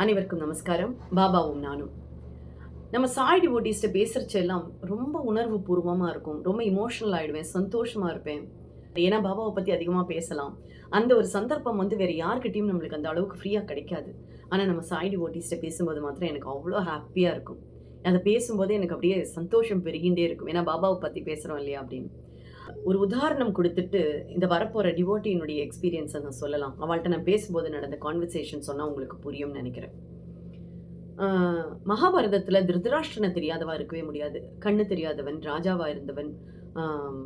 அனைவருக்கும் நமஸ்காரம். பாபாவும் நானும். நம்ம சாய் டிவோட்டீஸ்ட்ட பேசுறச்செல்லாம் ரொம்ப உணர்வு பூர்வமா இருக்கும். ரொம்ப எமோஷனல் ஆயிடுவேன். சந்தோஷமா இருப்பேன். ஏன்னா பாபாவ பத்தி அதிகமா பேசலாம். அந்த ஒரு சந்தர்ப்பம் வேற யார்கிட்டயும் நம்மளுக்கு அந்த அளவுக்கு ஃப்ரீயா கிடைக்காது. ஆனா நம்ம சாய் டிவோட்டீஸ்ட்ட பேசும்போது மாத்திரம் எனக்கு அவ்ளோ ஹேப்பியா இருக்கும். அத பேசும்போதே எனக்கு அப்படியே சந்தோஷம் பெருகிண்டே இருக்கும். ஏன்னா பாபாவ பத்தி பேசுறோம் இல்லையா அப்படின்னு. ஒரு உதாரணம் குடுத்துட்டு இந்த வரப்போற டிவோட்டியினுடைய எக்ஸ்பீரியன்ஸ நான் சொல்லலாம். அவள்ட்ட நான் பேசும்போது நடந்த கான்வர்சேஷன் சொன்னா உங்களுக்கு புரியும்னு நெனைக்கிறேன். மகாபாரதத்துல திருதராஷ்டிரன தெரியாதவா இருக்கவே முடியாது. கண்ணு தெரியாதவன், ராஜாவா இருந்தவன். ஆம்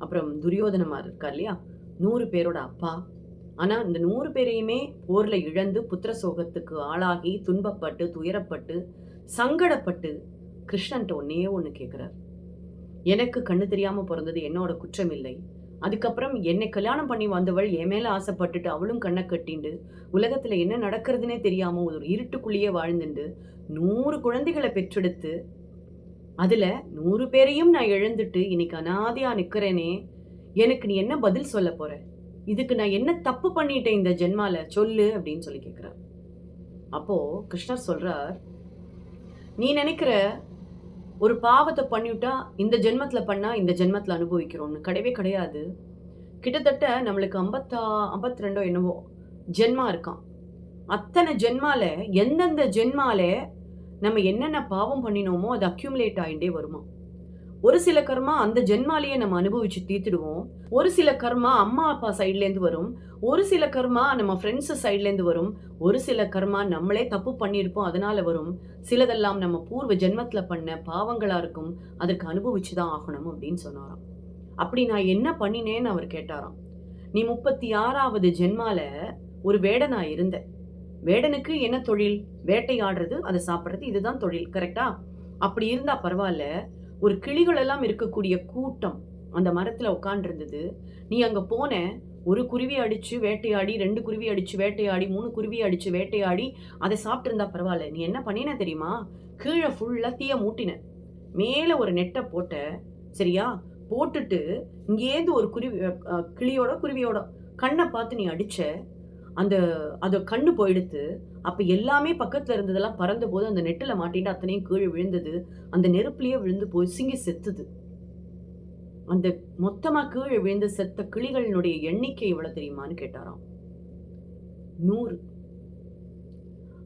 அப்புறம் துரியோதனமார் இருக்கார் இல்லையா? 100 பேரோட அப்பா. ஆனா இந்த 100 பேரையுமே போர்ல இழந்து புத்திர சோகத்துக்கு ஆளாகி, துன்பப்பட்டு, துயரப்பட்டு, சங்கடப்பட்டு கிருஷ்ணன்ட்ட ஒண்ணே ஒண்ணு கேட்கிறார். எனக்கு கண்ணு தெரியாம பொறந்தது என்னோட குற்றம் இல்லை. அதுக்கப்புறம் என்னை கல்யாணம் பண்ணி வந்தவள் என் மேல ஆசைப்பட்டுட்டு அவளும் கண்ண கட்டிண்டு, உலகத்துல என்ன நடக்கிறதுனே தெரியாம ஒரு இருட்டுக்குள்ளேயே வாழ்ந்துண்டு, 100 குழந்தைகள பெற்றெடுத்து, அதுல 100 பேரையும் நான் இழந்துட்டு இன்னைக்கு அனாதையா நிக்கிறேனே, எனக்கு நீ என்ன பதில் சொல்லப் போற? இதுக்கு நான் என்ன தப்பு பண்ணிட்டேன் இந்த ஜென்மால? சொல்லு அப்படின்னு சொல்லி கேட்கிறார். அப்போ கிருஷ்ணர் சொல்றார், நீ நினைக்கிற ஒரு பாவத்தை பண்ணிவிட்டா இந்த ஜென்மத்துல பண்ணா இந்த ஜென்மத்துல அனுபவிக்கிறோம்னு கிடையவே கிடையாது. கிட்டத்தட்ட நம்மளுக்கு 52 என்னவோ ஜென்மா இருக்கான். அத்தனை ஜென்மால எந்தெந்த ஜென்மால நம்ம என்னென்ன பாவம் பண்ணினோமோ அது அக்யூமுலேட் ஆயிண்டே வருமா. ஒரு சில கர்மா அந்த ஜென்மாலேயே நம்ம அனுபவிச்சு தீர்த்துடுவோம். ஒரு சில கர்மா அம்மா அப்பா சைட்லேருந்து வரும். ஒரு சில கர்மா நம்ம ஃப்ரெண்ட்ஸ் சைட்லேருந்து வரும். ஒரு சில கர்மா நம்மளே தப்பு பண்ணியிருப்போம் அதனால வரும். சிலதெல்லாம் நம்ம பூர்வ ஜென்மத்துல பண்ண பாவங்களா இருக்கும். அதற்கு அனுபவிச்சு தான் ஆகணும் அப்படின்னு சொன்னாராம். அப்படி நான் என்ன பண்ணினேன்னு அவர் கேட்டாராம். நீ 36வது ஜென்மால ஒரு வேடனா இருந்த. வேடனுக்கு என்ன தொழில்? வேட்டையாடுறது, அதை சாப்பிடுறது, இதுதான் தொழில். கரெக்டா? அப்படி இருந்தா பரவாயில்ல. ஒரு கிளிகள் எல்லாம் இருக்கக்கூடிய கூட்டம் அந்த மரத்துல உட்கார்ந்து இருந்தது. நீ அங்க போன, ஒரு குருவி அடிச்சு வேட்டையாடி, 2 குருவி அடிச்சு வேட்டையாடி, 3 குருவி அடிச்சு வேட்டையாடி அதை சாப்பிட்டு இருந்தா பரவாயில்ல. நீ என்ன பண்ணின தெரியுமா? கீழே ஃபுல்லா தீய மூட்டின, மேல ஒரு நெட்டை போட்ட. சரியா? போட்டுட்டு இங்கேருந்து ஒரு குருவியோட கண்ணை பார்த்து நீ அடிச்ச. அது கண்ணு போயிடுத்து. அப்ப எல்லாமே பக்கத்துல இருந்ததெல்லாம் பறந்த போது அந்த நெட்டுல மாட்டிட்டு அத்தனையும் கீழே விழுந்தது. அந்த நெருப்புலயே விழுந்து போய் சிங்கி செத்துது. அந்த மொத்தமா கீழே விழுந்து செத்த கிளிகளினுடைய எண்ணிக்கை எவ்வளவு தெரியுமான்னு கேட்டாராம். 100.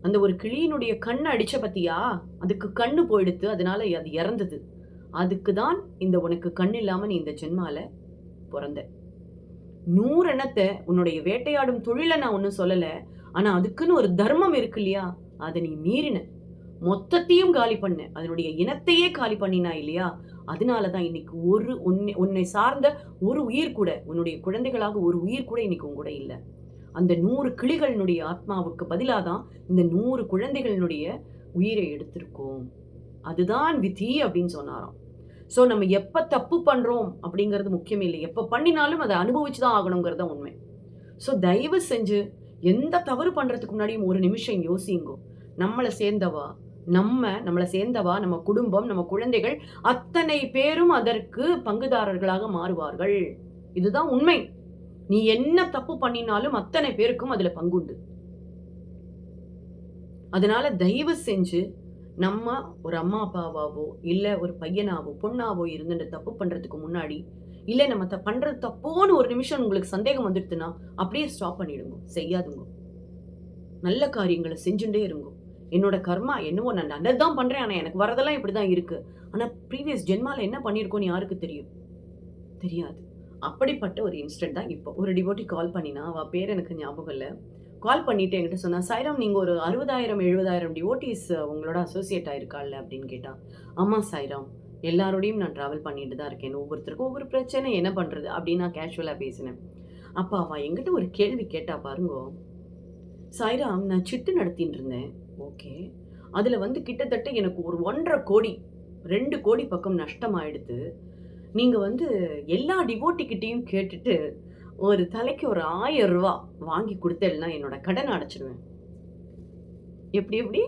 அந்த ஒரு கிளியினுடைய கண்ணு அடிச்ச பத்தியா? அதுக்கு கண்ணு போயிடுத்து, அதனால அது இறந்தது. அதுக்குதான் இந்த உனக்கு கண் இல்லாம நீ இந்த ஜென்மால பிறந்த. 100 எண்ணத்தை உன்னுடைய வேட்டையாடும் தொழிலை நான் ஒன்னும் சொல்லல. ஆனா அதுக்குன்னு ஒரு தர்மம் இருக்கு இல்லையா? அதை நீ மீறின. மொத்தத்தையும் காலி பண்ண. அதனுடைய இனத்தையே காலி பண்ணினா இல்லையா? அதனாலதான் இன்னைக்கு உன்னை சார்ந்த ஒரு உயிர் கூட, உன்னுடைய குழந்தைகளாக ஒரு உயிர் கூட இன்னைக்கு உன் கூட இல்ல. அந்த 100 கிளிகளினுடைய ஆத்மாவுக்கு பதிலாதான் இந்த 100 குழந்தைகளினுடைய உயிரை எடுத்திருக்கோம். அதுதான் விதி அப்படின்னு சொன்னாராம். சோ நம்ம எப்ப தப்பு பண்றோம் அப்படிங்கிறது முக்கியம் இல்லை. எப்ப பண்ணினாலும் அதை அனுபவிச்சுதான் ஆகணுங்கிறத உண்மை. சோ தயவு செஞ்சு எந்த தவறு பண்றதுக்கு முன்னாடியும் ஒரு நிமிஷம் யோசிங்கோ. நம்மளை சேர்ந்தவா, நம்ம குடும்பம், நம்ம குழந்தைகள் அத்தனை பேரும் அதற்கு பங்குதாரர்களாக மாறுவார்கள். இதுதான் உண்மை. நீ என்ன தப்பு பண்ணினாலும் அத்தனை பேருக்கும் அதுல பங்குண்டு. அதனால தயவு செஞ்சு நம்ம ஒரு அம்மா அப்பாவாவோ இல்ல ஒரு பையனாவோ பொண்ணாவோ இருந்து தப்பு பண்றதுக்கு முன்னாடி, இல்ல நம்ம பண்றது தப்போன்னு ஒரு நிமிஷம் உங்களுக்கு சந்தேகம் வந்துடுதுன்னா அப்படியே ஸ்டாப் பண்ணிடுங்க. செய்யாதுங்க. நல்ல காரியங்களை செஞ்சுட்டே இருங்க. என்னோட கர்மா என்னவோ நான் நல்லதுதான் பண்றேன், ஆனா எனக்கு வரதெல்லாம் இப்படிதான் இருக்கு. ஆனா ப்ரீவியஸ் ஜென்மால என்ன பண்ணிருக்கோன்னு யாருக்கு தெரியும்? தெரியாது. அப்படிப்பட்ட ஒரு இன்சிடென்ட் தான் இப்போ ஒரு டிவோட்டி கால் பண்ணினா. அவ பேர் எனக்கு ஞாபகம் இல்லை. கால் பண்ணிட்டு என்கிட்ட சொன்னா, சாய்ராம் நீங்க ஒரு 60,000 70,000 டிவோட்டிஸ் உங்களோட அசோசியேட் ஆயிருக்காள்ல அப்படின்னு கேட்டா. ஆமா சாய்ராம், எல்லாரோடையும் நான் டிராவல் பண்ணிட்டு தான் இருக்கேன். ஒவ்வொருத்தருக்கும் ஒவ்வொரு பிரச்சனை, என்ன பண்றது அப்படின்னு நான் கேஷுவலா பேசினேன். அப்ப அவ என்கிட்ட ஒரு கேள்வி கேட்டா பாருங்கோ. சாய்ராம், நான் சிட்டு நடத்தின்னு இருந்தேன். ஓகே. அதுல கிட்டத்தட்ட எனக்கு ஒரு 1.5 கோடி 2 கோடி பக்கம் நஷ்டம் ஆயிடுது. நீங்க எல்லா டிவோட்டி கிட்டையும் கேட்டுட்டு ஒரு தலைக்கு ஒரு 1000 ரூபாய் வாங்கி கொடுத்தேன்னா என்னோட கடனை அடைச்சிடுவேன். எப்படி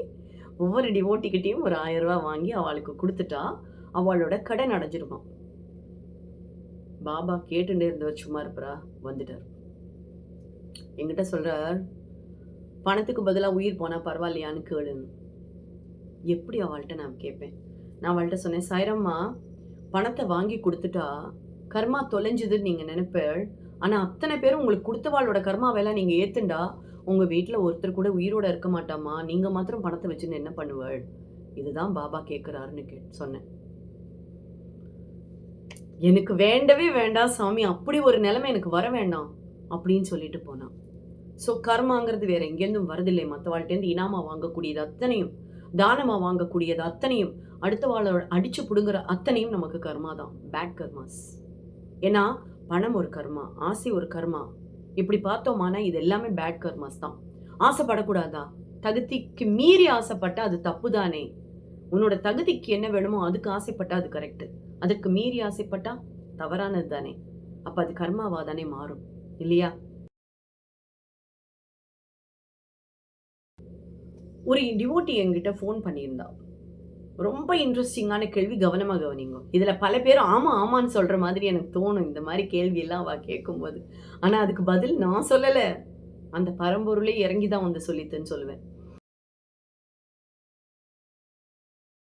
ஒவ்வொரு டிவோட்டிக்கிட்டையும் ஒரு 1000 ரூபாய் வாங்கி அவளுக்கு கொடுத்துட்டா அவளோட கடன் அடைஞ்சிருமா. பாபா கேட்டுட்டே இருந்தவர் சும்மா இருப்பரா? வந்துட்டார். என்கிட்ட சொல்றார், பணத்துக்கு பதிலா உயிர் போனா பரவாயில்லையான்னு கேளுன்னு. எப்படி அவள்ட்ட நான் கேட்பேன்? நான் அவள்ட்ட சொன்னேன், "சாய்ராம்மா, பணத்த வாங்கி குடுத்துட்டா, கர்மா தொலைஞ்சுதுன்னு நீங்க நெனைப்பேள். ஆனா அத்தன பேரும் உங்களுக்கு குடுத்தவாளோட கர்மாவெல்லாம் நீங்க ஏத்துண்டா, உங்க வீட்ல ஒருத்தர் கூட உயிரோட இருக்க மாட்டாம்மா. நீங்க மாத்திரம் பணத்த வச்சுன்னு என்ன பண்ணுவேள்? இதுதான் பாபா கேட்கிறாருன்னு சொன்னேன். எனக்கு வேண்டவே வேண்டாம் சாமி. அப்படி ஒரு நிலைமை எனக்கு வர வேண்டாம்." அப்படின்னு சொல்லிட்டு போனா. ஸோ கர்மாங்கிறது வேற எங்கேருந்தும் வரதில்லை. மத்தவாள்ட்டேருந்து இனாமா வாங்கக்கூடியது அத்தனையும், தானமா வாங்கக்கூடியது அத்தனையும், அடுத்தவாள அடிச்சு புடுங்குற அத்தனையும் நமக்கு கர்மா தான். Bad karmas. ஏன்னா, பணம் ஒரு கர்மா, ஆசை ஒரு கர்மா. இப்படி பார்த்தோமானா இது எல்லாமே பேட் கர்மாஸ் தான். ஆசைப்படக்கூடாதா? தகுதிக்கு மீறி ஆசைப்பட்டா அது தப்பு தானே! உன்னோட தகுதிக்கு என்ன வேணுமோ அதுக்கு ஆசைப்பட்டா அது கரெக்ட்டு. அதுக்கு மீறி ஆசைப்பட்டா தவறானது தானே! அப்ப அது கர்மாவா தானே மாறும். இல்லையா? ஒரு டிவோட்டி என்கிட்ட ஃபோன் பண்ணியிருந்தா. ரொம்ப இன்ட்ரஸ்டிங்கான கேள்வி. கவனமா கவனிங்க. இதுல பல பேர் ஆமா, ஆமான்னு சொல்ற மாதிரி எனக்கு தோணும். இந்த மாரி கேள்வியெல்லாம் அவ கேட்கும்போது. ஆனா அதுக்கு பதில் நான் சொல்லல. அந்த பரம்பொருளே இறங்கி தான் வந்து சொல்லித்துன்னு சொல்லுவேன்.